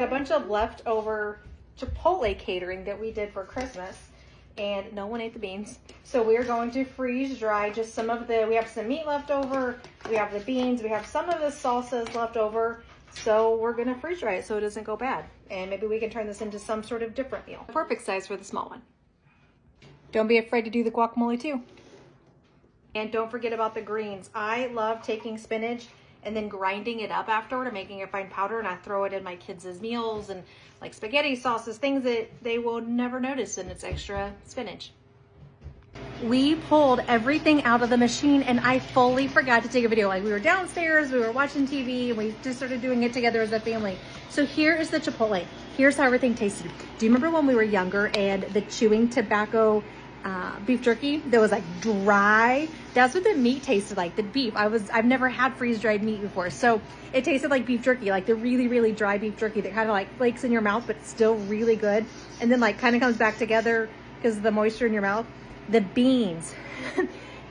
A bunch of leftover Chipotle catering that we did for Christmas, and no one ate the beans. So we're going to freeze dry just some of the, we have some meat left over, we have the beans, we have some of the salsas left over. So we're gonna freeze dry it so it doesn't go bad. And maybe we can turn this into some sort of different meal. Perfect size for the small one. Don't be afraid to do the guacamole too. And don't forget about the greens. I love taking spinach and then grinding it up afterward and making a fine powder, and I throw it in my kids' meals and like spaghetti sauces, things that they will never notice, and it's extra spinach. We pulled everything out of the machine and I fully forgot to take a video. Like, we were downstairs, we were watching TV, and we just started doing it together as a family. So here is the Chipotle. Here's how everything tasted. Do you remember when we were younger and the chewing tobacco beef jerky that was like dry? That's what the meat tasted like, the beef. I've never had freeze-dried meat before. So it tasted like beef jerky, like the really, really dry beef jerky that kind of like flakes in your mouth, but still really good. And then like kind of comes back together because of the moisture in your mouth. The beans,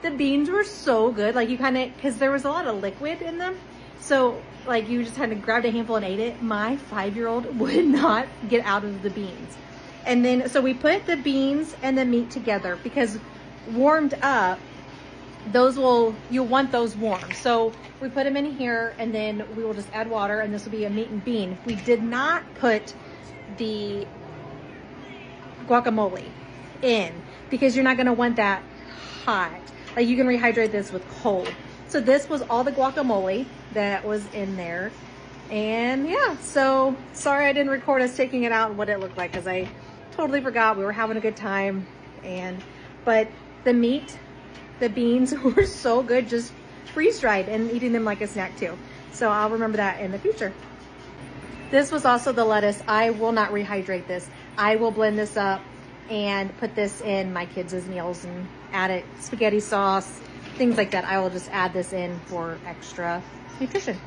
the beans were so good. Like, you kind of, because there was a lot of liquid in them. So like you just kind of grabbed a handful and ate it. My 5-year-old would not get out of the beans. And then, so we put the beans and the meat together because warmed up, you'll want those warm. So we put them in here and then we will just add water, and this will be a meat and bean. We did not put the guacamole in because you're not gonna want that hot. Like, you can rehydrate this with cold. So this was all the guacamole that was in there. And yeah, so sorry I didn't record us taking it out and what it looked like because I totally forgot. We were having a good time. But the meat, the beans were so good, just freeze-dried and eating them like a snack too. So I'll remember that in the future. This was also the lettuce. I will not rehydrate this. I will blend this up and put this in my kids' meals and add it, spaghetti sauce, things like that. I will just add this in for extra nutrition.